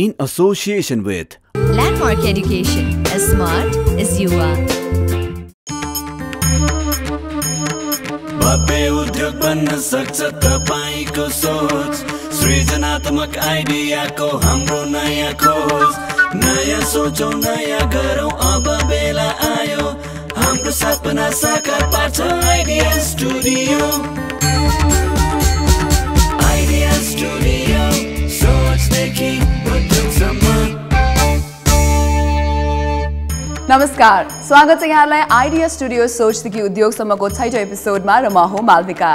in association with Landmark Education, as smart as you are. भव्य उद्योग बन्न सक्छ तपाईको सोच, सृजनात्मक आइडियाको हाम्रो नयाँ खोज। नयाँ सोचौं नयाँ गरौँ अब बेला आयो, हाम्रो सपना साकार पार्छ आइडिया स्टुडियो। आइडिया स्टुडियो, सोचदेखि उद्योगसम्म। नमस्कार, स्वागत छ यहाँलाई आइडिया स्टुडियो सोचदेखि उद्योगसम्मको 6औं एपिसोडमा र म हुँ मालविका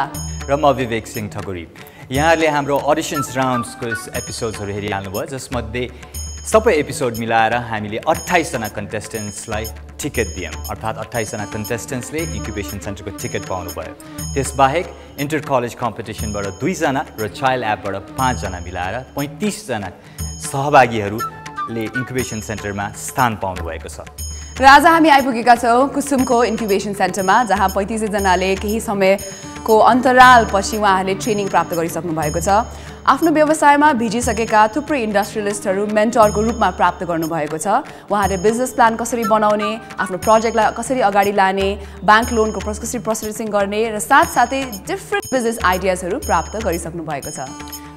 र म विवेक सिंह ठकुरी। यहाँले हाम्रो अडिसन्स राउन्ड्सको एपिसोड्सहरू हेरिहाल्नुभयो, जसमध्ये सबै एपिसोड मिलाएर हामीले 28 जना कन्टेस्टेन्ट्सलाई टिकट दियौँ। अर्थात् 28 जना कन्टेस्टेन्ट्सले इन्क्युबेसन सेन्टरको टिकट पाउनुभयो। त्यसबाहेक इन्टर कलेज कम्पिटिसनबाट 2 जना र चाइल्ड एपबाट 5 जना मिलाएर 35 जना सहभागीहरूले इन्क्युबेसन सेन्टरमा स्थान पाउनुभएको छ। र आज हामी आइपुगेका छौँ कुसुमको इन्क्युबेसन सेन्टरमा, जहाँ 35 जनाले केही समयको अन्तरालपछि उहाँहरूले ट्रेनिङ प्राप्त गरिसक्नु भएको छ। आफ्नो व्यवसायमा भिजिसकेका थुप्रै इन्डस्ट्रियलिस्टहरू मेन्टरको रूपमा प्राप्त गर्नुभएको छ। उहाँहरूले बिजनेस प्लान कसरी बनाउने, आफ्नो प्रोजेक्टलाई कसरी अगाडि लाने, ब्याङ्क लोनको कसरी प्रोसेसिङ गर्ने र साथसाथै डिफ्रेन्ट बिजनेस आइडियाजहरू प्राप्त गरिसक्नु भएको छ।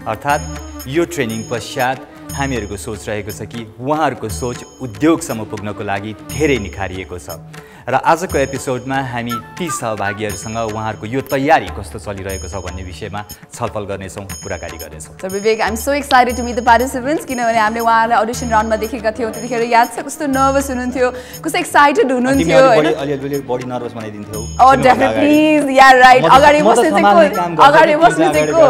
अर्थात् यो ट्रेनिङ पश्चात हामीहरूको सोच रहेको छ कि उहाँहरूको सोच उद्योगसम्म पुग्नको लागि धेरै निखारिएको छ। र आजको एपिसोडमा हामी ती सहभागीहरूसँग उहाँहरूको यो तयारी कस्तो चलिरहेको छ भन्ने विषयमा छलफल गर्नेछौँ, कुराकानी गर्नेछौँ। So Vivek, I'm so excited to meet the participants किनभने हामीले उहाँलाई अडिसन राउन्डमा देखेका थियौँ। त्यतिखेर याद छ कस्तो नर्भस हुनुहुन्थ्यो, कस्तो एक्साइटेड हुनुहुन्थ्यो हैन? अलि बडी नर्भस बनाइदिन्थ्यो। Oh definitely, yeah right. अगाडि बस्ने चाहिँ को?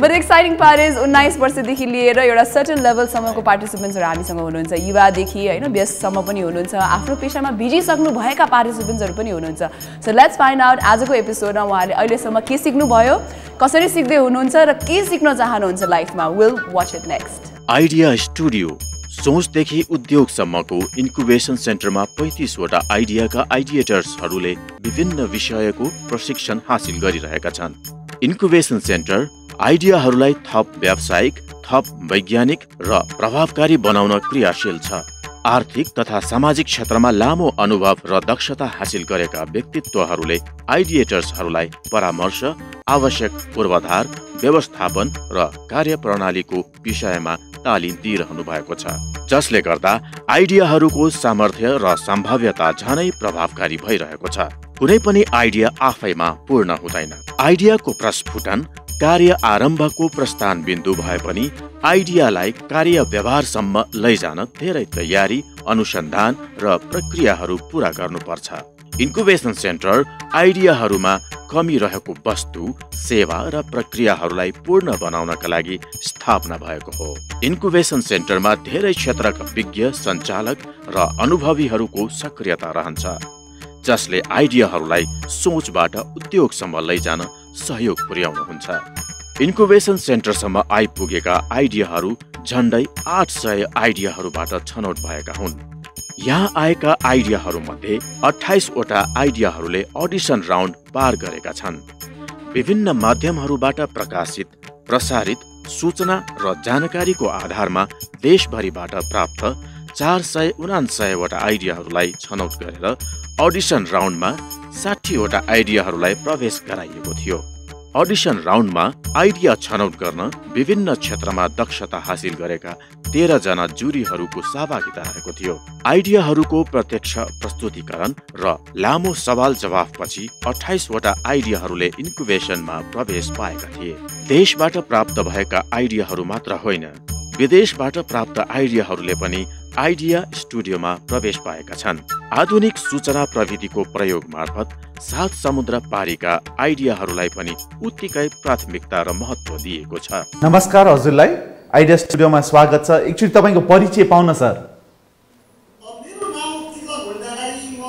But the exciting part is 19 वर्षदेखि लिएर एउटा सर्टेन लेभलसम्मको पार्टिसिपेन्ट्सहरू हामीसँग हुनुहुन्छ। युवादेखि हैन व्यस्तसम्म पनि हुनुहुन्छ, आफ्नो पेशामा भिजिसक्नु भएका पार्टिसिपेन्ट्सहरू पनि हुनुहुन्छ। So let's find out आजको एपिसोडमा उहाँले अहिलेसम्म के सिक्नु भयो, कसरी सिक्दै हुनुहुन्छ र के सिक्न चाहनुहुन्छ लाइफमा। We'll watch it next. Idea Studio, सोचदेखि उद्योगसम्मको इन्क्युबेसन सेन्टरमा 35 वटा आइडियाका आइडिएटर्सहरूले विभिन्न विषयको प्रशिक्षण हासिल गरिरहेका छन्। इन्क्युबेसन सेन्टर आइडियाहरूलाई थप व्यावसायिक, थप वैज्ञानिक र प्रभावकारी बनाउन क्रियाशील छ। आर्थिक तथा सामाजिक क्षेत्रमा लामो अनुभव र दक्षता हासिल गरेका व्यक्तित्वहरूले आइडिएटर्सहरूलाई परामर्श, आवश्यक पूर्वाधार, व्यवस्थापन र कार्यप्रणालीको विषयमा तालिम दिइरहनु भएको छ, जसले गर्दा आइडियाहरूको सामर्थ्य र सम्भाव्यता झनै प्रभावकारी भइरहेको छ। कुनै पनि आइडिया आफैमा पूर्ण हुँदैन। आइडियाको प्रस्फुटन कार्य आरम्भको प्रस्थान बिन्दु भए पनि आइडियालाई कार्य व्यवहारसम्म लैजान धेरै तयारी, अनुसन्धान र प्रक्रियाहरू पूरा गर्नुपर्छ। इन्क्युबेसन सेन्टर आइडियाहरूमा कमी रहेको वस्तु, सेवा र प्रक्रियाहरूलाई पूर्ण बनाउनका लागि स्थापना भएको हो। इन्क्युबेसन सेन्टरमा धेरै क्षेत्रका विज्ञ, सञ्चालक र अनुभवीहरूको सक्रियता रहन्छ, जसले आइडियाहरूलाई सोचबाट उद्योगसम्म लैजान सहयोग पुर्याउनुहुन्छ। इन्क्युबेसन सेन्टरसम्म आइपुगेका आइडियाहरू झन्डै 800 आइडियाहरूबाट छनौट भएका हुन्। यहाँ आएका आइडियाहरूमध्ये 28 वटा आइडियाहरूले अडिसन राउन्ड पार गरेका छन्। विभिन्न माध्यमहरूबाट प्रकाशित, प्रसारित सूचना र जानकारीको आधारमा देशभरिबाट प्राप्त 479 वटा आइडियाहरूलाई छनौट गरेर अडिसन राउन्डमा 60 वटा आइडियाहरूलाई प्रवेश गराइएको थियो। अडिसन राउन्डमा आइडिया छनौट गर्न विभिन्न क्षेत्रमा दक्षता हासिल गरेका 13 जना जुरीहरूको सहभागिता रहेको थियो। आइडियाहरूको प्रत्यक्ष प्रस्तुतिकरण र लामो सवाल जवाफपछि 28 वटा आइडियाहरूले इन्क्युबेसनमा प्रवेश पाएका थिए। देशबाट प्राप्त भएका आइडियाहरू मात्र होइन, विदेशबाट प्राप्त आइडियाहरूले पनि आइडिया स्टुडियोमा प्रवेश पाएका छन्। आधुनिक सूचना प्रविधिको प्रयोग मार्फत 7 समुद्र पारीका आइडियाहरूलाई पनि उत्तिकै प्राथमिकता र महत्त्व दिएको छ। नमस्कार हजुरलाई, आइडिया स्टुडियोमा स्वागत छ। एकचोटि तपाईँको परिचय पाउन सर। मेरो नाम किला भण्डारी, म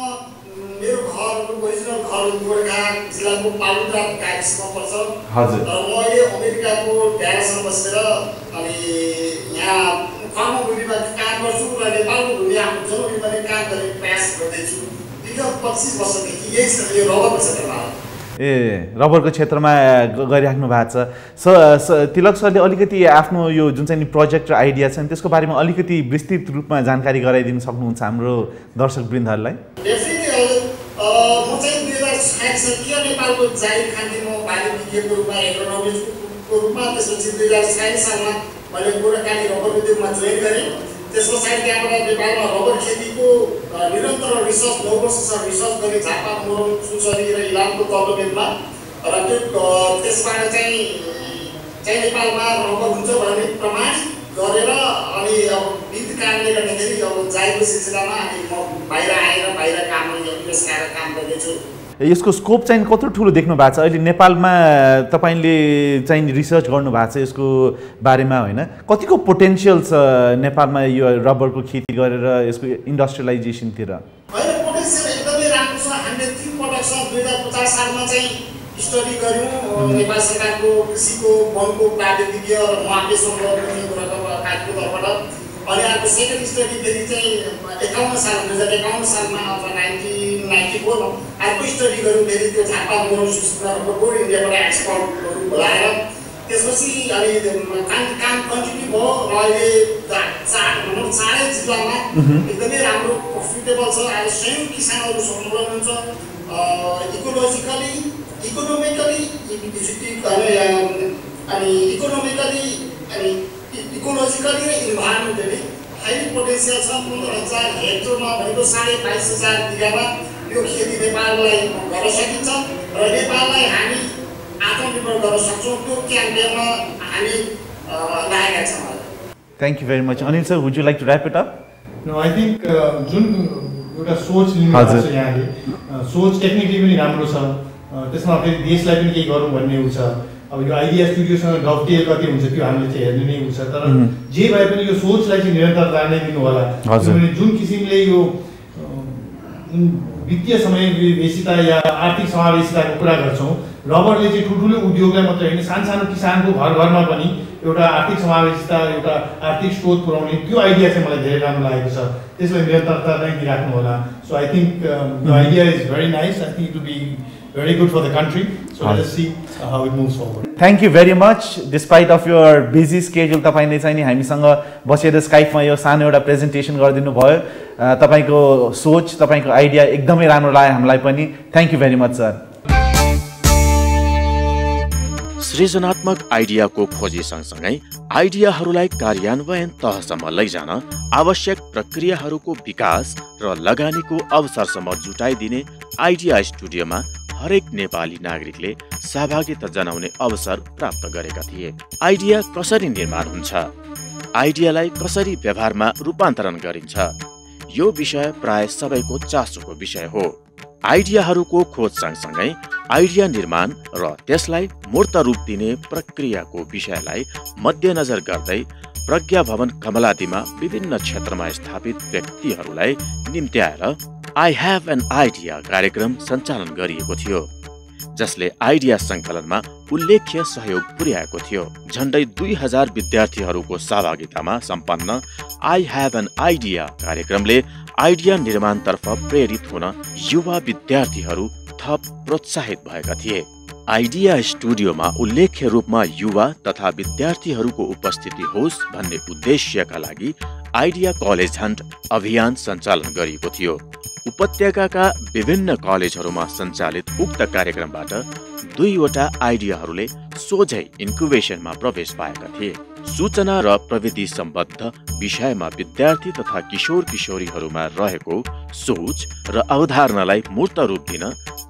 मेरो घर ओरिजिनल घर गोरखा जिल्लाको पालुटा गाविसमा पर्छ। हजुर। र म अहिले अमेरिकाको ड्यालासमा बसेर अनि यहाँ कर्मभूमिमा काम गर्छु र नेपालको भूमि आफ्नो जन्मभूमिमा काम गर्ने प्रयास गर्दैछु। विगत 25 वर्षदेखि यही रबरको क्षेत्रमा रबरको क्षेत्रमा गरिराख्नु भएको छ। तिलक सरले अलिकति आफ्नो यो जुन चाहिँ प्रोजेक्ट र आइडिया छ त्यसको बारेमा अलिकति विस्तृत रूपमा जानकारी गराइदिन सक्नुहुन्छ हाम्रो दर्शकवृन्दहरूलाई? म चाहिँ 2060 सालतिर नेपालको जाहिर खान्ति म बायोविज्ञको रूपमा एग्रोनोमिस्टको रूपमा, त्यसपछि 2060 सालमा मैले गोरखकाली रबर उद्योगमा जोइन गरेँ। त्यस पछाडि त्यहाँबाट नेपालमा रबर खेतीको निरन्तर रिसर्च 9 वर्षसम्म रिसर्च गरेँ झापा, मोरङ, सुनसरी र इलामको तल्लोबेदमा। र त्यसबाट चाहिँ नेपालमा रबर हुन्छ भन्ने प्रमाणित गरेर अनि अब विविध कारणले गर्दाखेरि अब जाहिरको सिलसिलामा अनि म बाहिर आएर बाहिर काम गर्दैछु। यसको स्कोप चाहिँ कत्रो ठुलो देख्नु भएको छ अहिले नेपालमा? तपाईँले चाहिँ रिसर्च गर्नु भएको छ यसको बारेमा होइन? कतिको पोटेन्सियल छ नेपालमा यो रबरको खेती गरेर यसको इन्डस्ट्रियलाइजेसनतिर? होइन, पोटेन्सियल एकदमै राम्रो छ। हामीले 3 पटक 2050 सालमा चाहिँ स्टडी गऱ्यौँ नेपाल सरकारको कृषिको वनको प्राविधिकीय र महाकेशव कार्यको तर्फबाट। अनि अर्को सेकेन्ड स्टडी फेरि चाहिँ 2051 सालमा अब 1994 मा अर्को स्टडी गऱ्यौँ फेरि त्यो झापा, मोरङ, सुनसरीको इन्डियाबाट एक्सपर्टहरू बोलाएर। त्यसपछि अनि काम कन्टिन्यू भयो र अहिले 4 जिल्लामा एकदमै राम्रो प्रफिटेबल छ। अहिले स्वयं किसानहरू सम्पूर्ण हुन्छ। इकोनोमिकली इकोलोजिकली र इन्भाइरोमेन्टली हाइली पोटेन्सियल छ। 15,000 हेक्टरमा भनेको 22,500 बिघामा यो खेती नेपाललाई गर्न सकिन्छ र नेपाललाई हामी आत्मनिर्भर गर्न सक्छौँ। त्यो क्याम्पेनमा हामी लागेका छौँ। Thank you very much. Anil sir, would you like to wrap it up? No, I think जुन एउटा सोच लिनुभएको छ यहाँले, सोच टेक्निकली पनि राम्रो छ। त्यसमा फेरि देशलाई पनि केही गरौँ भन्ने उ छ। अब यो आइडिया स्टुडियोसँग डबटेल कति हुन्छ त्यो हामीले चाहिँ हेर्नु नै हुन्छ। तर जे भए पनि यो सोचलाई चाहिँ निरन्तरता नै दिनु होला। किनभने जुन किसिमले यो वित्तीय समावेशिता या आर्थिक समावेशिताको कुरा गर्छौँ, रबरले चाहिँ ठुल्ठुलो उद्योगलाई मात्रै होइन, सानो किसानको घर पनि एउटा आर्थिक समावेशिता, एउटा आर्थिक स्रोत पुर्याउने त्यो आइडिया चाहिँ मलाई धेरै राम्रो लागेको छ। त्यसलाई निरन्तरता नै दिइराख्नु होला। So I think the idea is very nice. I think it will be very good for the country. So let us see how it moves forward. Thank you very much. Despite of your busy schedule, तपाईले चाहिँ नि हामीसँग बसेर स्काइपमा यो सानो एउटा presentation गरिदिनु भयो। तपाईको सोच, तपाईको आइडिया एकदमै राम्रो लाग्यो हामीलाई पनि। Thank you very much sir. सृजनात्मक आइडियाको खोजी सँगसँगै आइडियाहरूलाई कार्यान्वयन तहसम्म लैजान आवश्यक प्रक्रियाहरूको विकास र लगानीको अवसरसम्म जुटाइदिने आइडिया स्टुडियोमा हरेक नेपाली नागरिकले सहभागिता जनाउने अवसर प्राप्त गरेका थिए। आइडिया कसरी निर्माण हुन्छ, आइडियालाई कसरी व्यवहारमा रूपान्तरण गरिन्छ, यो विषय प्राय सबैको चासोको विषय हो। आइडियाहरूको खोज सँगसँगै आइडिया निर्माण र त्यसलाई मूर्त रूप दिने प्रक्रियाको विषयलाई मध्यनजर गर्दै प्रज्ञा भवन कमलादीमा विभिन्न क्षेत्रमा स्थापित व्यक्तिहरूलाई निम्त्याएर आई हेभ एन आइडिया कार्यक्रम सञ्चालन गरिएको थियो, जसले आइडिया सङ्कलनमा उल्लेख्य सहयोग पुर्याएको थियो। झण्डै 2000 विद्यार्थीहरूको सहभागितामा सम्पन्न आई हेभ एन आइडिया कार्यक्रमले आइडिया निर्माणतर्फ प्रेरित हुन युवा विद्यार्थीहरू थप प्रोत्साहित भएका थिए। आइडिया स्टुडियोमा उल्लेख्य रूपमा युवा तथा विद्यार्थीहरूको उपस्थिति होस् भन्ने उद्देश्यका लागि आइडिया कलेज हन्ट अभियान सञ्चालन गरिएको थियो। उपत्यकाका विभिन्न कलेजहरूमा सञ्चालित उक्त कार्यक्रमबाट 2वटा आइडियाहरूले सोझै इन्क्युबेसनमा प्रवेश पाएका थिए। सूचना र प्रविधि सम्बद्ध विषयमा विद्यार्थी तथा किशोर किशोरीहरूमा रहेको सोच र अवधारणालाई मूर्त रूप दिन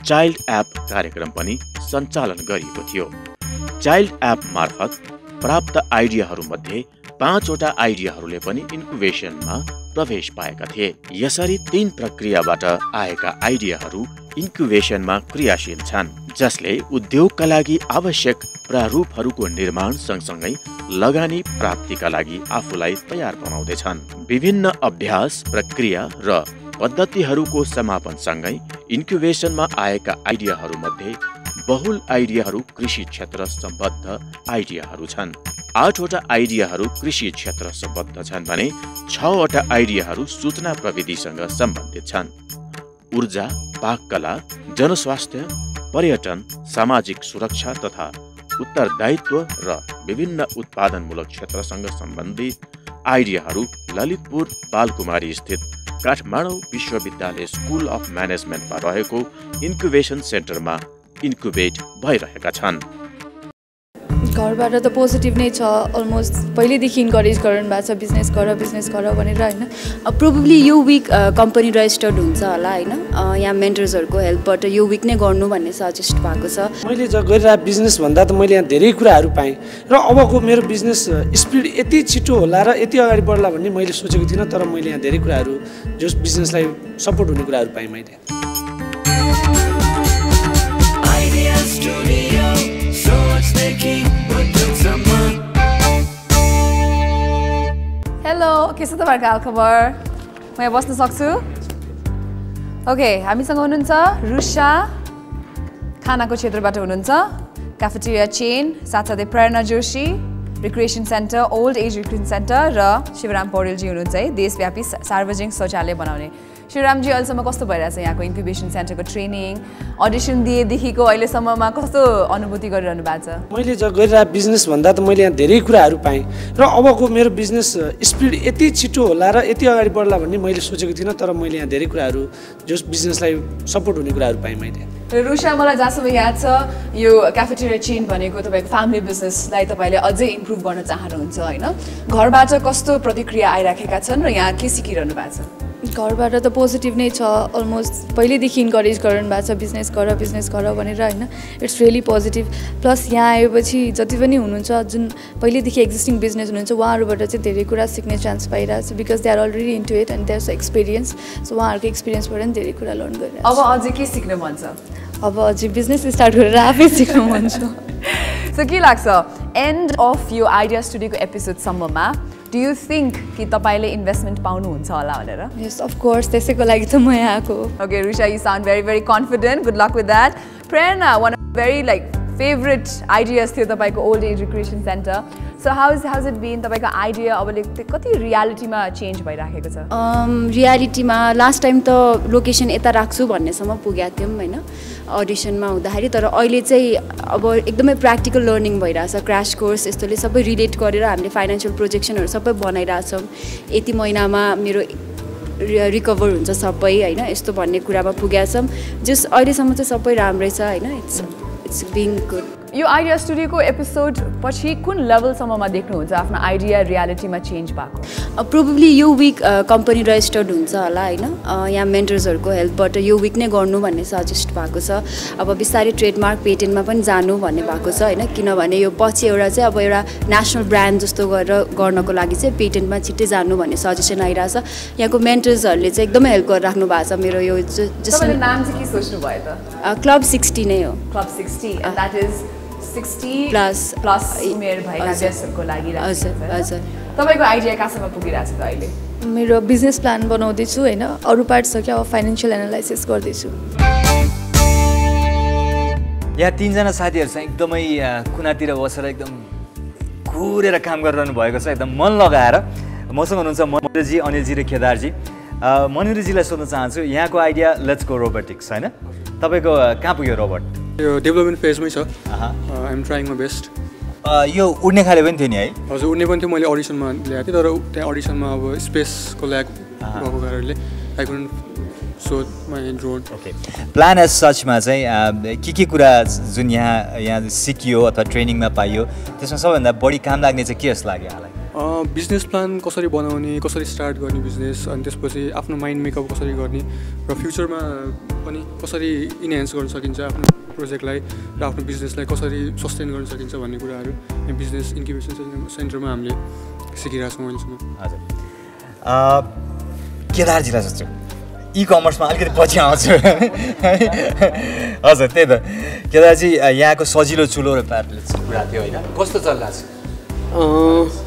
चाइल्ड एप कार्यक्रम पनि सञ्चालन गरिएको थियो। चाइल्ड एप मार्फत प्राप्त आइडियाहरूमध्ये 5वटा आइडियाहरूले पनि इन्क्युबेसनमा प्रवेश पाएका थिए। यसरी 3 प्रक्रियाबाट आएका आइडियाहरू इन्क्युबेसनमा क्रियाशील छन्, जसले उद्योगका लागि आवश्यक प्रारूपहरूको निर्माण सँगसँगै लगानी प्राप्तिका लागि आफूलाई तयार बनाउँदैछन्। विभिन्न अभ्यास, प्रक्रिया र पद्धतिहरूको समापनसँगै इन्क्युबेसनमा आएका आइडियाहरूमध्ये बहुल आइडियाहरू कृषि क्षेत्र सम्बद्ध आइडियाहरू छन्। 8वटा आइडियाहरू कृषि क्षेत्र सम्बद्ध छन् भने 6वटा आइडियाहरू सूचना प्रविधिसँग सम्बन्धित छन्। ऊर्जा, पाककला, जनस्वास्थ्य, पर्यटन, सामाजिक सुरक्षा तथा उत्तरदायित्व र विभिन्न उत्पादनमूलक क्षेत्रसँग सम्बन्धित आइडियाहरू ललितपुर बालकुमारी स्थित काठमाडौँ विश्वविद्यालय स्कुल अफ म्यानेजमेन्टमा रहेको इन्क्युबेसन सेन्टरमा इन्क्युबेट भइरहेका छन्। घरबाट त पोजिटिभ नै छ, अलमोस्ट पहिल्यैदेखि इन्करेज गर्नु भएको छ बिजनेस गर भनेर होइन। प्रोबेबली यो विक कम्पनी रजिस्टर्ड हुन्छ होला होइन, यहाँ मेन्टर्सहरूको हेल्पबाट यो विक नै गर्नु भन्ने सजेस्ट भएको छ। मैले गरिरहेको बिजनेस भन्दा त मैले यहाँ धेरै कुराहरू पाएँ र अबको मेरो बिजनेस स्पिड यति छिटो होला र यति अगाडि बढ्ला भन्ने मैले सोचेको थिइनँ, तर मैले यहाँ धेरै कुराहरू जस बिजनेसलाई सपोर्ट हुने कुराहरू पाएँ मैले। हेलो, के छ तपाईँहरूको हालखबर? म यहाँ बस्न सक्छु? ओके, हामीसँग हुनुहुन्छ रुषा, खानाको क्षेत्रबाट हुनुहुन्छ, क्याफेटेरिया चेन, साथसाथै Prerana Joshi, recreation centre, old age recreation centre र शिवराम पौडेलजी हुनुहुन्छ है, देशव्यापी सार्वजनिक शौचालय बनाउने। शिवरामजी, अहिलेसम्म कस्तो भइरहेछ यहाँको इन्क्युबेसन सेन्टरको ट्रेनिङ, अडिसन दिएदेखिको अहिलेसम्ममा कस्तो अनुभूति गरिरहनु भएको छ? मैले गरिरहेको बिजनेस भन्दा त मैले यहाँ धेरै कुराहरू पाएँ र अबको मेरो बिजनेस स्पिड यति छिटो होला र यति अगाडि बढ्ला भन्ने मैले सोचेको थिइनँ, तर मैले यहाँ धेरै कुराहरू जस बिजनेसलाई सपोर्ट हुने कुराहरू पाएँ मैले। रुषा, मलाई जहाँसम्म याद छ यो क्याफेटेरिया चेन भनेको तपाईँको फ्यामिली बिजनेसलाई तपाईँले अझै इम्प्रुभ गर्न चाहनुहुन्छ होइन, घरबाट कस्तो प्रतिक्रिया आइराखेका छन् र यहाँ के सिकिरहनु भएको छ? घरबाट त पोजिटिभ नै छ, अलमोस्ट पहिल्यैदेखि इन्करेज गर्नु भएको छ बिजनेस गर भनेर होइन। It's really positive. प्लस यहाँ आएपछि जति पनि हुनुहुन्छ जुन पहिल्यैदेखि एक्जिस्टिङ बिजनेस हुनुहुन्छ उहाँहरूबाट चाहिँ धेरै कुरा सिक्ने चान्स पाइरहेको छ, because they are already into it and there is experience. So उहाँहरूको एक्सपिरियन्सबाट पनि धेरै कुरा लर्न गरिरहेको छ। अब अझै के सिक्न मन छ? अब अझै बिजनेस स्टार्ट गरेर आफै सिक्नु मन छ। सो के लाग्छ एन्ड अफ यो आइडिया स्टुडियोको एपिसोडसम्ममा डु यु थिङ्क कि तपाईँले इन्भेस्टमेन्ट पाउनुहुन्छ होला भनेर? यस, अफ कोर्स, त्यसैको लागि त म यहाँ आएको। Okay Rusha, you sound very very confident, good luck with that. Prerana, one of very favourite ideas थियो तपाईँको old age recreation centre. So how's it been? तपाईँको आइडिया अब कति रियालिटीमा चेन्ज भइराखेको छ? रियालिटीमा लास्ट टाइम त लोकेसन यता राख्छु भन्नेसम्म पुगेको थियौँ होइन अडिसनमा हुँदाखेरि, तर अहिले चाहिँ अब एकदमै प्र्याक्टिकल लर्निङ भइरहेछ, क्रास कोर्स यस्तोले सबै रिलेट गरेर हामीले फाइनेन्सियल प्रोजेक्सनहरू सबै बनाइरहेछौँ। यति महिनामा मेरो रिकभर हुन्छ सबै होइन, यस्तो भन्ने कुरामा पुगेका छौँ। जस अहिलेसम्म चाहिँ सबै राम्रै छ होइन, इट्स बिङ गुड। यो आइडिया स्टुडियोको एपिसोड पछि कुन लेभलसम्ममा देख्नुहुन्छ आफ्नो आइडिया रियालिटीमा चेन्ज भएको? प्रोबेबली यो विक कम्पनी रजिस्टर्ड हुन्छ होला होइन, यहाँ मेन्टर्सहरूको हेल्पबाट यो विक नै गर्नु भन्ने सजेस्ट भएको छ। अब बिस्तारै ट्रेडमार्क पेटेन्टमा पनि जानु भन्ने भएको छ होइन, किनभने यो पछि एउटा चाहिँ अब एउटा नेसनल ब्रान्ड जस्तो गरेर गर्नको लागि चाहिँ पेटेन्टमा छिट्टै जानु भन्ने सजेसन आइरहेछ। यहाँको मेन्टर्सहरूले चाहिँ एकदमै हेल्प गरिराख्नु भएको छ। मेरो यो जसले नाम चाहिँ के सोच्नु भयो त? क्लब 60 नै हो। Club 60 and that is 60 plus उमेर भएका व्यक्तिहरूको लागि। हजुर। तपाईँको आइडिया कहाँसम्म पुगिरहेको छ त अहिले? मेरो बिजनेस प्लान बनाउँदैछु होइन, अरू पार्ट छ क्या, अब फाइनेन्सियल एनालाइसिस गर्दैछु। यहाँ तीनजना साथीहरू चाहिँ एकदमै कुनातिर बसेर एकदम घुरेर काम गरिरहनु भएको छ, एकदम मन लगाएर। मसँग हुनुहुन्छ मनिरजी, अनिलजी र केदारजी। मनिरजीलाई सोध्न चाहन्छु, यहाँको आइडिया लेट्स गो रोबोटिक्स होइन, तपाईँको कहाँ पुग्यो रोबोट? यो डेभलपमेन्ट फेजमै छ। I am trying my best. यो उड्ने खाले पनि थियो नि है? हजुर, उड्ने पनि थियो। मैले अडिसनमा ल्याएको थिएँ, तर त्यहाँ अडिसनमा अब स्पेसको ल्याग भएको कारणले I couldn't show my drone. Okay, plan as सचमा चाहिँ के कुरा जुन यहाँ सिकियो अथवा ट्रेनिङमा पाइयो त्यसमा सबैभन्दा बढी काम लाग्ने चाहिँ के जस्तो लाग्यो यहाँलाई? बिजनेस प्लान कसरी बनाउने, कसरी स्टार्ट गर्ने बिजनेस, अनि त्यसपछि आफ्नो माइन्ड मेकअप कसरी गर्ने र फ्युचरमा पनि कसरी इन्हान्स गर्न सकिन्छ आफ्नो प्रोजेक्टलाई र आफ्नो बिजनेसलाई कसरी सस्टेन गर्न सकिन्छ भन्ने कुराहरू यहाँ बिजनेस इन्क्युबेसन सेन्टरमा हामीले सिकिरहेको छौँ अहिलेसम्म। हजुर, केदारजीलाई सोध्छु, इ कमर्समा अलिकति पछि आउँछु। हजुर, त्यही त केदारजी, यहाँको सजिलो चुलो र प्याटलेट्स कुरा थियो होइन, कस्तो चलिरहेको छ?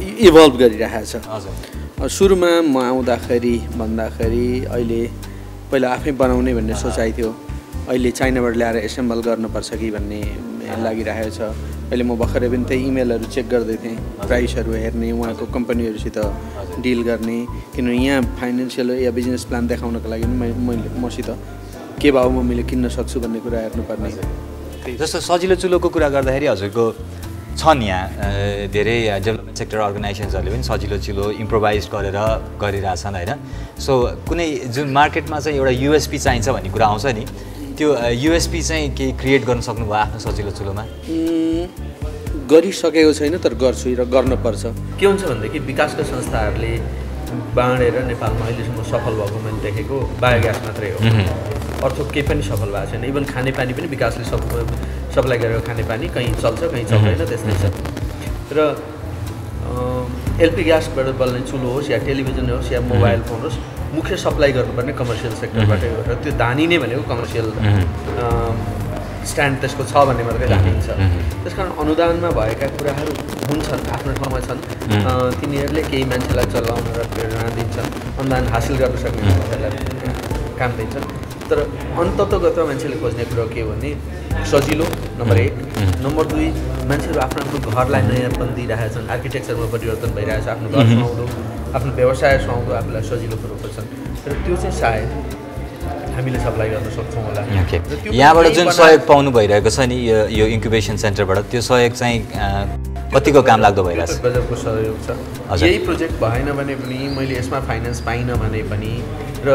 इभल्भ गरिरहेको छ। हजुर, सुरुमा म आउँदाखेरि भन्दाखेरि अहिले पहिला आफै बनाउने भन्ने सोचाइ थियो, अहिले चाइनाबाट ल्याएर एसेम्बल गर्नुपर्छ कि भन्ने लागिरहेको छ। अहिले म भर्खरै पनि त्यही इमेलहरू चेक गर्दै थिएँ, प्राइसहरू हेर्ने, उहाँको कम्पनीहरूसित डिल गर्ने, किनभने यहाँ फाइनेन्सियल या बिजनेस प्लान देखाउनको लागि मैले मसित के भाउमा मैले किन्न सक्छु भन्ने कुरा हेर्नुपर्ने। जस्तो सजिलो चुलोको कुरा गर्दाखेरि हजुरको छन् यहाँ धेरै डेभलपमेन्ट सेक्टर अर्गनाइजेसन्सहरूले पनि सजिलो चुलो इम्प्रोभाइज गरेर गरिरहेछन् होइन। सो कुनै जुन मार्केटमा चाहिँ एउटा युएसपी चाहिन्छ भन्ने कुरा आउँछ नि, त्यो युएसपी चाहिँ केही क्रिएट गर्न सक्नुभयो आफ्नो सजिलो चुलोमा? गरिसकेको छैन, तर गर्छु र गर्नुपर्छ। के हुन्छ भनेदेखि विकासका संस्थाहरूले बाँडेर नेपालमा अहिलेसम्म सफल भएको मैले देखेको बायोग्यास मात्रै हो, अर्थो केही पनि सफल भएको छैन। इभन खानेपानी पनि विकासले सप्लाई गरेको खानेपानी कहीँ चल्छ कहीँ चल्दैन, त्यस्तै छ। र एलपी ग्यासबाट बल्ने चुलो होस् या टेलिभिजन होस् या मोबाइल फोन होस्, मुख्य सप्लाई गर्नुपर्ने कमर्सियल सेक्टरबाटै हो। र त्यो धानिने भनेको कमर्सियल स्ट्यान्ड त्यसको छ भन्ने मात्रै राखिन्छ। त्यस कारण अनुदानमा भएका कुराहरू हुन्छन्, आफ्नो ठाउँमा छन्। तिनीहरूले केही मान्छेलाई चलाउन र प्रेरणा दिन्छन्, अनुदान हासिल गर्न सक्ने मान्छेलाई काम दिन्छन्। तर अन्ततगत मान्छेले खोज्ने कुरो के हो भने सजिलो नम्बर 1, नम्बर 2 मान्छेहरू आफ्नो घरलाई नयाँपन दिइरहेछन्, आर्किटेक्चरमा परिवर्तन भइरहेछ, आफ्नो घर सुहाउँदो, आफ्नो व्यवसाय सुहाउँदो आफूलाई सजिलो कुरो खोज्छन्। र त्यो चाहिँ सायद हामीले सप्लाई गर्न सक्छौँ होला। यहाँबाट जुन सहयोग पाउनु भइरहेको छ नि यो इन्क्युबेसन सेन्टरबाट, त्यो सहयोग चाहिँ कतिको काम लाग्दो भइरहेछ? गजबको सहयोग छ। यही प्रोजेक्ट भएन भने पनि, मैले यसमा फाइनेन्स पाइनँ भने पनि, र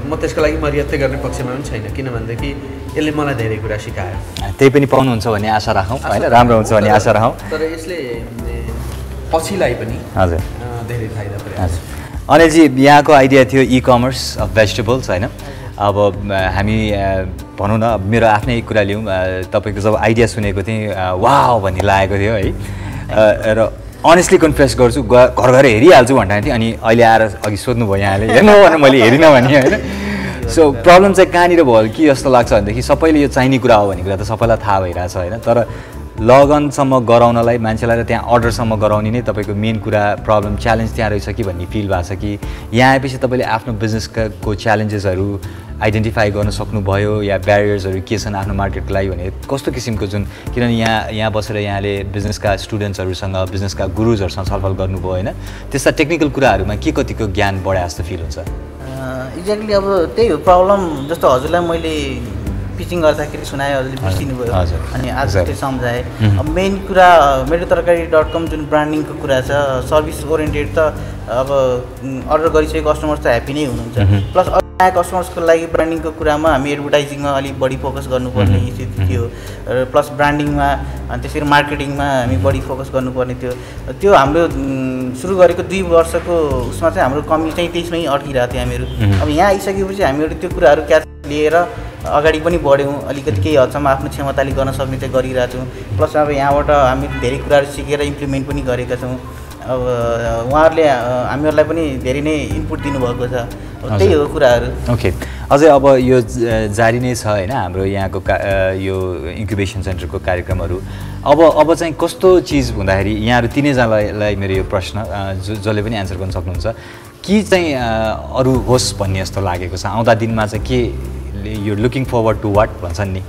म त्यसको लागि मर्यादा गर्ने पक्षमा पनि छैन, किनभनेदेखि यसले मलाई धेरै कुरा सिकायो। त्यही पनि पाउनुहुन्छ भन्ने आशा राखौँ होइन, राम्रो हुन्छ भन्ने आशा राखौँ। तर यसले पछिलाई पनि हजुर धेरै फाइदा पुर्याउँछ। अनिलजी, यहाँको आइडिया थियो ई-कमर्स अफ भेजिटेबल्स होइन। अब हामी भनौँ न, मेरो आफ्नै कुरा लिउँ, तपाईँको जब आइडिया सुनेको थिएँ वाउ भन्ने लागेको थियो है। र अनेस्टली कन्फेस गर्छु, घर घर हेरिहाल्छु भन्ने थियो, अनि अहिले आएर अघि सोध्नुभयो यहाँले हेर्नु भने मैले हेरिनँ भने होइन। सो प्रब्लम चाहिँ कहाँनिर भयो के जस्तो लाग्छ भनेदेखि सबैले यो चाहिने कुरा हो भन्ने कुरा त सबैलाई थाहा भइरहेछ होइन, तर लगनसम्म गराउनलाई मान्छेलाई त्यहाँ अर्डरसम्म गराउने नै तपाईँको मेन कुरा, प्रब्लम च्यालेन्ज त्यहाँ रहेछ कि भन्ने फिल भएको छ कि यहाँ आएपछि तपाईँले आफ्नो बिजनेसको च्यालेन्जेसहरू आइडेन्टिफाई गर्न सक्नुभयो या ब्यारियर्सहरू के छन् आफ्नो मार्केटको लागि भने कस्तो किसिमको जुन, किनभने यहाँ बसेर यहाँले बिजनेसका स्टुडेन्ट्सहरूसँग बिजनेसका गुरुजहरूसँग छलफल गर्नुभयो होइन, त्यस्ता टेक्निकल कुराहरूमा के कतिको ज्ञान बढे जस्तो फिल हुन्छ? एक्ज्याक्टली अब त्यही हो प्रब्लम। जस्तो हजुरलाई मैले पिचिङ गर्दाखेरि सुनाएँ, हजुरले बुझिदिनुभयो अनि आज त्यो सम्झाएँ। अब मेन कुरा मेरोतरकारी.com जुन ब्रान्डिङको कुरा छ, सर्भिस ओरिएन्टेड त अब अर्डर गरिसकेको कस्टमर्स त ह्याप्पी नै हुनुहुन्छ, प्लस नयाँ कस्टमर्सको लागि ब्रान्डिङको कुरामा हामी एडभर्टाइजिङमा अलिक बढी फोकस गर्नुपर्ने स्थिति थियो, प्लस ब्रान्डिङमा अनि त्यसरी मार्केटिङमा हामी बढी फोकस गर्नुपर्ने थियो। त्यो हाम्रो सुरु गरेको 2 वर्षको उसमा चाहिँ हाम्रो कमी चाहिँ त्यसमै अड्किरहेको थियो हामीहरू। अब यहाँ आइसकेपछि हामीहरू त्यो कुराहरू क्याच लिएर अगाडि पनि बढ्यौँ, अलिकति केही हदसम्म आफ्नो क्षमताले गर्न सक्ने चाहिँ गरिरहेछौँ। प्लस अब यहाँबाट हामी धेरै कुराहरू सिकेर इम्प्लिमेन्ट पनि गरेका छौँ। अब उहाँहरूले हामीहरूलाई पनि धेरै नै इनपुट दिनुभएको छ, त्यही हो कुराहरू। ओके, अझै अब यो जारी नै छ होइन हाम्रो यहाँको यो इन्क्युबेसन सेन्टरको कार्यक्रमहरू। अब चाहिँ कस्तो चिज हुँदाखेरि यहाँहरू तिनैजनालाई मेरो यो प्रश्न जसले पनि एन्सर गर्न सक्नुहुन्छ कि चाहिँ अरू होस् भन्ने जस्तो लागेको छ आउँदा दिनमा चाहिँ के you looking forward to what भन्छन् नि?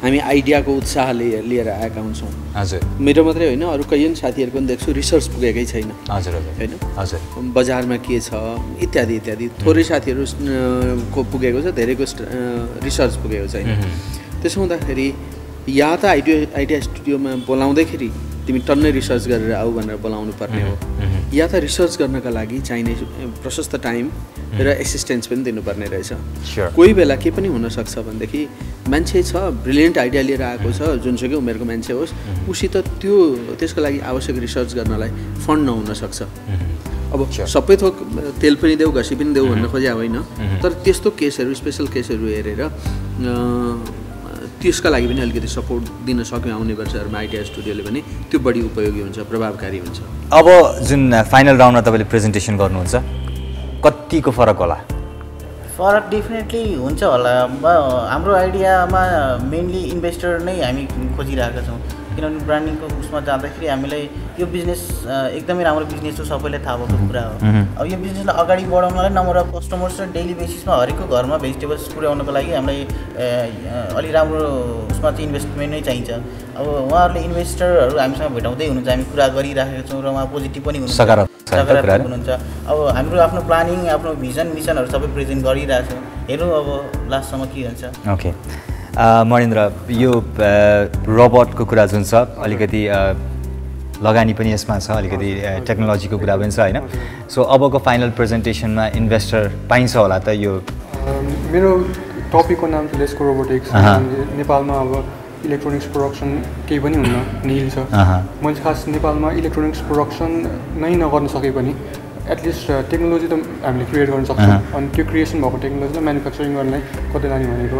हामी आइडियाको उत्साहले लिएर आएका हुन्छौँ। हजुर, मेरो मात्रै होइन, अरू कयौँ साथीहरू पनि देख्छु रिसर्च पुगेकै छैन। हजुर होइन, हजुर बजारमा के छ इत्यादि इत्यादि, थोरै साथीहरू को पुगेको छ, धेरैको रिसर्च पुगेको छैन। त्यसो हुँदाखेरि या त आइडिया स्टुडियोमा बोलाउँदैखेरि तिमी टन्नै रिसर्च गरेर आऊ भनेर बोलाउनु पर्ने हो, या त रिसर्च गर्नका लागि चाहिने प्रशस्त टाइम र एसिस्टेन्स पनि दिनुपर्ने रहेछ। कोही बेला के पनि हुनसक्छ भनेदेखि मान्छे छ ब्रिलियन्ट आइडिया लिएर आएको छ, जुनसुकै उमेरको मान्छे होस्, उसित त्यसको लागि आवश्यक रिसर्च गर्नलाई फन्ड नहुनसक्छ। अब सबै थोक तेल पनि देऊ घसी पनि देऊ भन्न खोज्या होइन, तर त्यस्तो केसहरू स्पेसल केसहरू हेरेर त्यसका लागि पनि अलिकति सपोर्ट दिन सक्यो आउने वर्षहरूमा आइडिया स्टुडियोले भने त्यो बढी उपयोगी हुन्छ, प्रभावकारी हुन्छ। अब जुन फाइनल राउन्डमा तपाईँले प्रेजेन्टेसन गर्नुहुन्छ कतिको फरक होला? फरक डेफिनेटली हुन्छ होला। हाम्रो आइडियामा मेनली इन्भेस्टर नै हामी खोजिरहेका छौँ, किनभने ब्रान्डिङको उसमा जाँदाखेरि हामीलाई यो बिजनेस एकदमै राम्रो बिजनेस हो, सबैलाई थाहा भएको कुरा हो। अब यो बिजनेसलाई अगाडि बढाउनलाई नम्बर अफ कस्टमर्स र डेली बेसिसमा हरेकको घरमा भेजिटेबल्स पुर्याउनको लागि हामीलाई अलि राम्रो उसमा चाहिँ इन्भेस्टमेन्ट नै चाहिन्छ। अब उहाँहरूले इन्भेस्टरहरू हामीसँग भेटाउँदै हुनुहुन्छ, हामी कुरा गरिराखेका छौँ र उहाँ पोजिटिभ पनि हुनुहुन्छ। कुराहरू हुनुहुन्छ अब हाम्रो आफ्नो प्लानिङ आफ्नो भिजन मिसनहरू सबै प्रेजेन्ट गरिरहेको छ हेरौँ अब लास्टसम्म के हुन्छ ओके महेन्द्र यो रोबोटको कुरा जुन छ अलिकति लगानी पनि यसमा छ अलिकति टेक्नोलोजीको कुरा पनि छ होइन सो अबको फाइनल प्रेजेन्टेसनमा इन्भेस्टर पाइन्छ होला त यो मेरो टपिकको नाम चाहिँ लेस्को रोबोटिक्स नेपालमा अब इलेक्ट्रोनिक्स प्रोडक्सन केही पनि हुन्न निल छ मैले खास नेपालमा इलेक्ट्रोनिक्स प्रोडक्सन नै नगर्न सके पनि एटलिस्ट टेक्नोलोजी त हामीले क्रिएट गर्न सक्छौँ अनि त्यो क्रिएसन भएको टेक्नोलोजीलाई म्यानुफ्याक्चरिङ गर्नलाई कतै लाने भनेको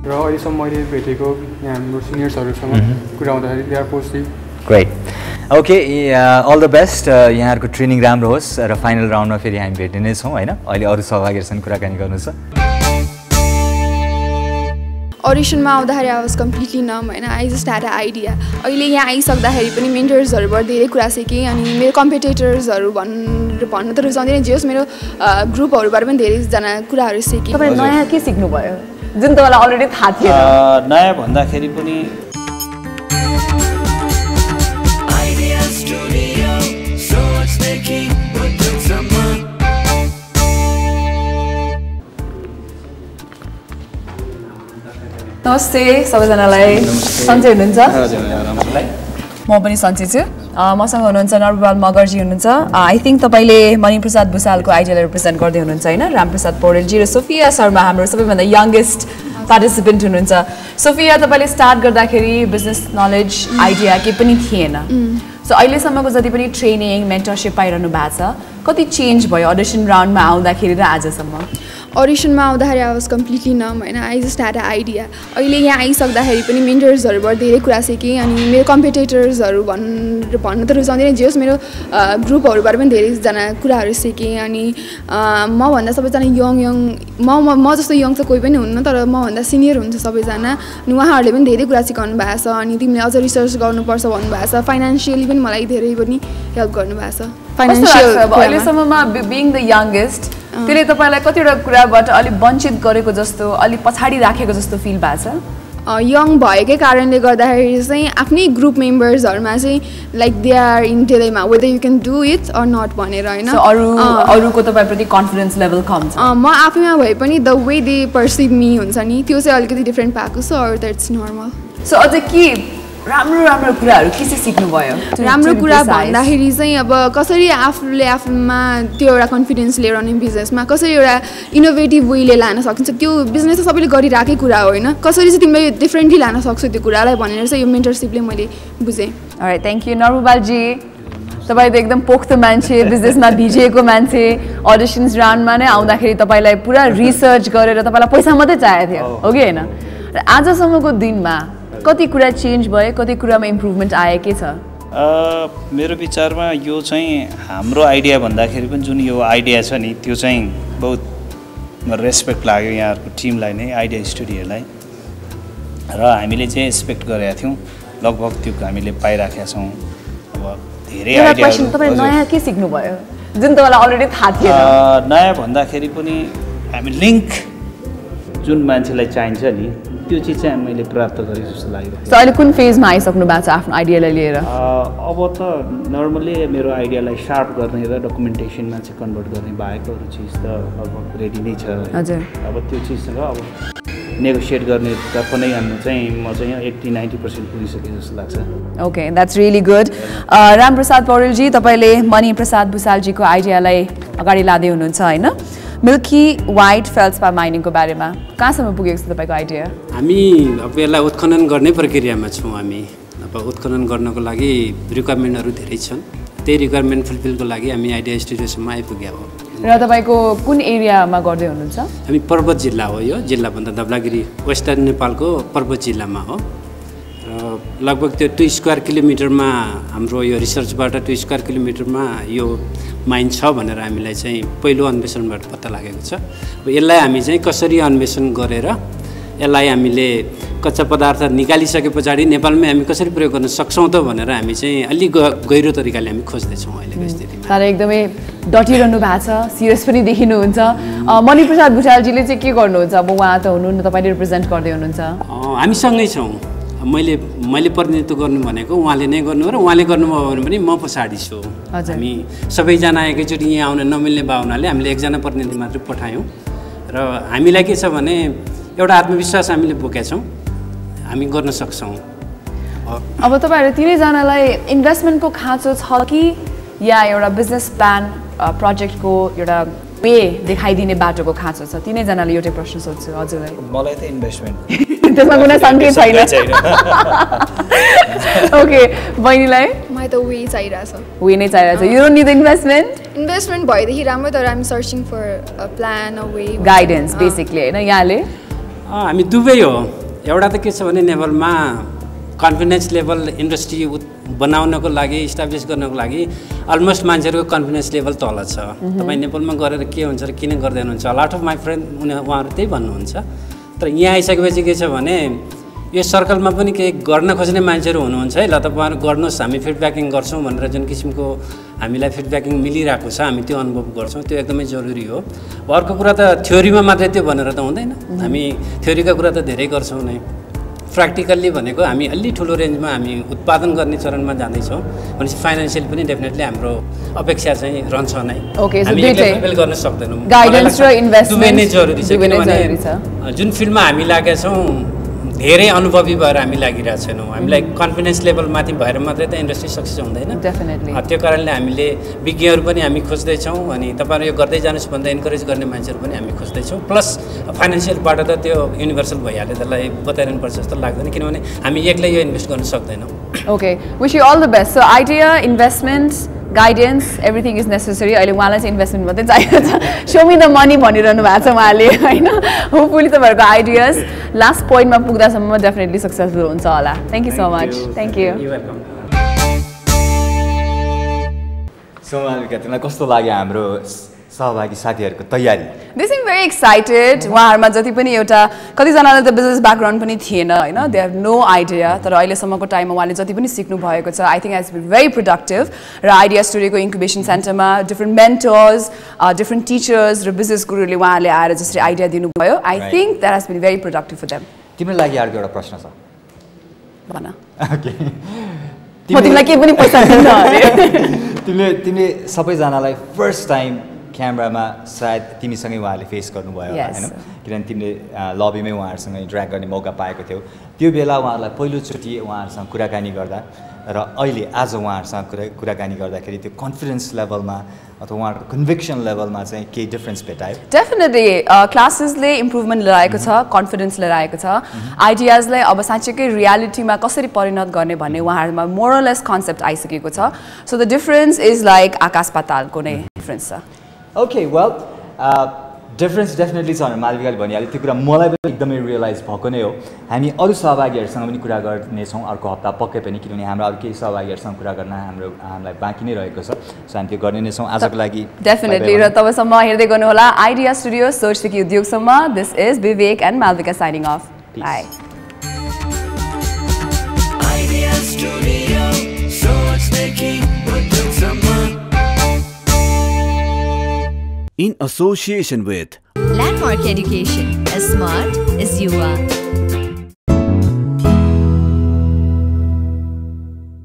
र अहिलेसम्म मैले भेटेको यहाँ हाम्रो सिनियर्सहरूसँग कुरा हुँदाखेरि they are positive great okay all the best यहाँहरूको ट्रेनिङ राम्रो होस् र फाइनल राउन्डमा फेरि हामी भेट्ने नै छौँ होइन अहिले अरू सहभागीहरूसँग कुराकानी गर्नु छ अडिसनमा आउँदाखेरि आई वाज कम्प्लिटली नम होइन I just had a idea अहिले यहाँ आइसक्दाखेरि पनि मेन्टर्सहरूबाट धेरै कुरा सिकेँ अनि मेरो कम्पिटेटर्सहरू भन्न त रुचाउँदैन जे होस् मेरो ग्रुपहरूबाट पनि धेरैजना कुराहरू सिकेँ तपाईँ नयाँ के सिक्नुभयो जुन तपाईँलाई अलरेडी थाहा थिएन नयाँ भन्दाखेरि पनि नमस्ते सबैजनालाई सन्चै हुनुहुन्छ म पनि सन्चै छु मसँग हुनुहुन्छ नरबुबाल मगरजी हुनुहुन्छ आई थिङ्क तपाईँले मणिप्रसाद भुसालको आइडियालाई रिप्रेजेन्ट गर्दै हुनुहुन्छ होइन रामप्रसाद पौडेलजी र सोफिया शर्मा हाम्रो सबैभन्दा यङ्गेस्ट पार्टिसिपेन्ट हुनुहुन्छ सोफिया तपाईँले स्टार्ट गर्दाखेरि बिजनेस नलेज आइडिया केही पनि थिएन सो अहिलेसम्मको जति पनि ट्रेनिङ मेन्टरसिप पाइरहनु भएको छ कति चेन्ज भयो अडिसन राउन्डमा आउँदाखेरि र आजसम्म अडिसनमा आउँदाखेरि आई वाज कम्प्लिटली नम होइन I just had a idea अहिले यहाँ आइसक्दाखेरि पनि मेन्टर्सहरूबाट धेरै कुरा सिकेँ अनि मेरो कम्पिटेटर्सहरू भन्न त रुचाउँदैन जे होस् मेरो ग्रुपहरूबाट पनि धेरैजना कुराहरू सिकेँ अनि मभन्दा सबैजना म जस्तो यङ त कोही पनि हुन्न तर मभन्दा सिनियर हुन्छ सबैजना अनि उहाँहरूले पनि धेरै कुरा सिकाउनु भएको छ अनि तिमीले अझ रिसर्च गर्नुपर्छ भन्नुभएको छ फाइनेन्सियली पनि मलाई धेरै पनि हेल्प गर्नुभएको छ फाइनेन्सियल अहिलेसम्ममा बिङ द यङ्गेस्ट त्यसले तपाईँलाई कतिवटा कुराबाट अलिक वञ्चित गरेको जस्तो अलिक पछाडि राखेको जस्तो फिल भएको छ यङ भएकै कारणले गर्दाखेरि चाहिँ आफ्नै ग्रुप मेम्बर्सहरूमा चाहिँ like they are in dilemma whether you can do it or not भनेर होइन अरूको तपाईँप्रति कन्फिडेन्स लेभल कम छ म आफैमा भए पनि the way they perceive me हुन्छ नि त्यो चाहिँ अलिकति डिफ्रेन्ट पाएको छ अरू द्याट्स नर्मल सो अझ के राम्रो कुराहरू के चाहिँ सिक्नुभयो राम्रो कुरा भन्दाखेरि चाहिँ अब कसरी आफूले आफूमा त्यो एउटा कन्फिडेन्स लिएर आउने बिजनेसमा कसरी एउटा इनोभेटिभ वेले लान सकिन्छ त्यो बिजनेस त सबैले गरिरहेकै कुरा हो होइन कसरी चाहिँ तिमीले डिफ्रेन्टली लान सक्छौ त्यो कुरालाई भनेर चाहिँ यो मेन्टरसिपले मैले बुझेँ राइट थ्याङ्क यू नरबुबालजी तपाईँ त एकदम पोख्त मान्छे बिजनेसमा भिजिएको मान्छे अडिसन्स राउन्डमा नै आउँदाखेरि तपाईँलाई पुरा रिसर्च गरेर तपाईँलाई पैसा मात्रै चाहिएको थियो हो कि होइन र आजसम्मको दिनमा कति कुरा चेन्ज भयो कति कुरामा इम्प्रुभमेन्ट आयो के छ मेरो विचारमा यो चाहिँ हाम्रो आइडिया भन्दाखेरि पनि जुन यो आइडिया छ नि त्यो चाहिँ बहुत रेस्पेक्ट लाग्यो यहाँहरूको टिमलाई नै आइडिया स्टुडियोलाई र हामीले चाहिँ एक्सपेक्ट गरेका थियौँ लगभग त्यो हामीले पाइराखेका छौँ अब धेरै आइडियाहरू तपाईँ नयाँ के सिक्नुभयो जुन तपाईँलाई अलरेडी थाहा थिएन नयाँ भन्दाखेरि पनि हामी लिङ्क जुन मान्छेलाई चाहिन्छ नि त्यो चिज चाहिँ मैले प्राप्त गरेँ जस्तो लागिरहेको छ अहिले कुन फेजमा आइसक्नु भएको छ आफ्नो आइडियालाई लिएर अब त नर्मली मेरो आइडियालाई सार्प गर्ने र डकुमेन्टेसनमा चाहिँ कन्भर्ट गर्ने बाहेक अरू चिज त लगभग रेडी नै छ हजुर अब त्यो चिजसँग अब नेगोसिएट गर्ने तर्फ नै हामी चाहिँ म चाहिँ 80-90% पुगिसकेँ जस्तो लाग्छ okay that's really good Ramprasad पौडेलजी तपाईँले मणिप्रसाद भुसालजीको आइडियालाई अगाडि लाँदै हुनुहुन्छ होइन मिल्की वाइट फेल्सपा माइनिङको बारेमा कहाँसम्म पुगेको छ तपाईँको आइडिया हामी अब यसलाई उत्खनन गर्ने प्रक्रियामा छौँ हामी अब उत्खनन गर्नको लागि रिक्वायरमेन्टहरू धेरै छन् त्यही रिक्वायरमेन्ट फुलफिलको लागि हामी आइडिया स्टुडियोसम्म आइपुग्या हो र तपाईँको कुन एरियामा गर्दै हुनुहुन्छ हामी पर्वत जिल्ला हो यो जिल्लाभन्दा धवलागिरी वेस्टर्न नेपालको पर्वत जिल्लामा हो र लगभग त्यो 2 स्क्वायर किलोमिटरमा हाम्रो यो रिसर्चबाट 2 स्क्वायर किलोमिटरमा यो माइन छ भनेर हामीलाई चाहिँ पहिलो अन्वेषणबाट पत्ता लागेको छ यसलाई हामी चाहिँ कसरी अन्वेषण गरेर यसलाई हामीले कच्चा पदार्थ निकालिसके पछाडि नेपालमै हामी कसरी प्रयोग गर्न सक्छौँ त भनेर हामी चाहिँ अलिक गहिरो तरिकाले हामी खोज्दैछौँ अहिलेको स्थितिमा तर एकदमै डटिरहनु भएको छ सिरियस पनि देखिनुहुन्छ मणिप्रसाद भुसालजीले चाहिँ के गर्नुहुन्छ अब उहाँ त हुनुहुन्न तपाईँले रिप्रेजेन्ट गर्दै हुनुहुन्छ हामीसँगै छौँ मैले प्रतिनिधित्व गर्नु भनेको उहाँले नै गर्नु हो र उहाँले गर्नुभयो भने पनि म पछाडि छु हामी सबैजना एकैचोटि यहाँ आउन नमिल्ने भावनाले हामीले एकजना प्रतिनिधि मात्र पठायौँ र हामीलाई के छ भने एउटा आत्मविश्वास हामीले बोकेका छौँ हामी गर्न सक्छौँ अब तपाईँहरू तिनैजनालाई इन्भेस्टमेन्टको खाँचो छ कि या एउटा बिजनेस प्लान प्रोजेक्टको एउटा वे देखाइदिने बाटोको खाँचो छ तिनैजनाले एउटै प्रश्न सोध्छु हजुरलाई मलाई त इन्भेस्टमेन्ट त्यसमा कुनै सङ्केत छैन ओके बहिनीलाई मलाई त वे चाहिरहेछ वे नै चाहिरहेछ यु डोन्ट निड इन्भेस्टमेन्ट भएदेखि राम्रो तर I'm searching for a plan a way guidance basically होइन यहाँले हामी दुवै हो एउटा त के छ भने नेपालमा कन्फिडेन्स लेभल इन्डस्ट्री बनाउनको लागि इस्टाब्लिस गर्नको लागि अलमोस्ट मान्छेहरूको कन्फिडेन्स लेभल तल छ तपाईँ नेपालमा गरेर के हुन्छ र किन गर्दैन हुन्छ लट अफ माई फ्रेन्ड उहाँहरू त्यही भन्नुहुन्छ तर यहाँ आइसकेपछि के छ भने यो सर्कलमा पनि केही गर्न खोज्ने मान्छेहरू हुनुहुन्छ है ल तपाईँहरू गर्नुहोस् हामी फिडब्याकिङ गर्छौँ भनेर जुन किसिमको हामीलाई फिडब्याकिङ मिलिरहेको छ हामी त्यो अनुभव गर्छौँ त्यो एकदमै जरुरी हो अर्को कुरा त थ्योरीमा मात्रै त्यो भनेर त हुँदैन हामी थ्योरीका कुरा त धेरै गर्छौँ नै प्र्याक्टिकल्ली भनेको हामी अलि ठुलो रेन्जमा हामी उत्पादन गर्ने चरणमा जाँदैछौँ भनेपछि फाइनेन्सियल पनि डेफिनेटली हाम्रो अपेक्षा चाहिँ रहन्छ नै हामी एक्लै गर्न सक्दैनौँ गाइडेन्स र इन्भेस्टमेन्ट नै जरुरी छ किनभने जुन फिल्डमा हामी लागेका छौँ धेरै अनुभवी भएर हामी लागिरहेको छैनौँ हामीलाई कन्फिडेन्स लेभल माथि भएर मात्रै त इन्डस्ट्री सक्सेस हुँदैन त्यो कारणले हामीले विज्ञहरू पनि हामी खोज्दैछौँ अनि तपाईँहरू यो गर्दै जानुहोस् भन्दा इन्करेज गर्ने मान्छेहरू पनि हामी खोज्दैछौँ प्लस फाइनेन्सियलबाट त त्यो युनिभर्सल भइहाल्यो त्यसलाई बताइरहनुपर्छ जस्तो लाग्दैन किनभने हामी एक्लै यो इन्भेस्ट गर्न सक्दैनौँ okay wish you all the best so idea investment guidance everything is necessary अहिले उहाँलाई चाहिँ इन्भेस्टमेन्ट मात्रै चाहिएको छ सो मी द मनी भनिरहनु भएको छ उहाँले होइन होपफुली तपाईँहरूको आइडियाज लास्ट पोइन्टमा पुग्दासम्म डेफिनेटली सक्सेसफुल हुन्छ होला thank you so much thank you so Malvika तिमीलाई कस्तो लाग्यो हाम्रो सहभागी साथीहरूको तयारी दे सिम भेरी एक्साइटेड उहाँहरूमा जति पनि एउटा कतिजनालाई त बिजनेस ब्याकग्राउन्ड पनि थिएन होइन दे हेभ नो आइडिया तर अहिलेसम्मको टाइममा उहाँले जति पनि सिक्नु भएको छ I think has been very productive र आइडिया स्टुडियोको इन्क्युबेसन सेन्टरमा डिफ्रेन्ट मेन्टर्स डिफ्रेन्ट टिचर्स र बिजनेस गुरुले उहाँहरूले आएर जसरी आइडिया दिनुभयो I think that has been very productive for them तिम्रो लागि अर्को एउटा प्रश्न छ भन ओके म तिमीलाई केही पनि पैसा दिन्न अरे तिमीले सबैजनालाई फर्स्ट टाइम क्यामेरामा सायद तिमीसँगै उहाँले फेस गर्नुभयो होइन किनभने तिमीले लबीमै उहाँहरूसँग इन्टरेक्ट गर्ने मौका पाएको थियौ त्यो बेला उहाँहरूलाई पहिलोचोटि उहाँहरूसँग कुराकानी गर्दा र अहिले आज उहाँहरूसँग कुराकानी गर्दाखेरि त्यो कन्फिडेन्स लेभलमा अथवा उहाँहरूको कन्भिक्सन लेभलमा चाहिँ केही डिफ्रेन्स भेटायो डेफिनेटली क्लासेसले इम्प्रुभमेन्ट लिएर आएको छ कन्फिडेन्स लिएर आएको छ आइडियाजलाई अब साँच्चैकै रियालिटीमा कसरी परिणत गर्ने भन्ने उहाँहरूमा मोरलेस कन्सेप्ट आइसकेको छ so the difference is like आकाश पातालको नै डिफरेन्स छ ओके वेल डिफरेन्स डेफिनेटली छ भनेर मालविकाले भनिहाल्यो त्यो कुरा मलाई पनि एकदमै रियलाइज भएको नै हो हामी अरू सहभागीहरूसँग पनि कुरा गर्नेछौँ अर्को हप्ता पक्कै पनि किनभने हाम्रो अरू केही सहभागीहरूसँग कुरा गर्न हामीलाई बाँकी नै रहेको छ सो हामी त्यो गर्ने नै छौँ आजको लागि डेफिनेटली र तपाईँसम्म हेर्दै गर्नुहोला आइडिया स्टुडियो सोचदेखि उद्योगसम्म this is Vivek and Malavika signing off by in association with Landmark Education, as smart as you are.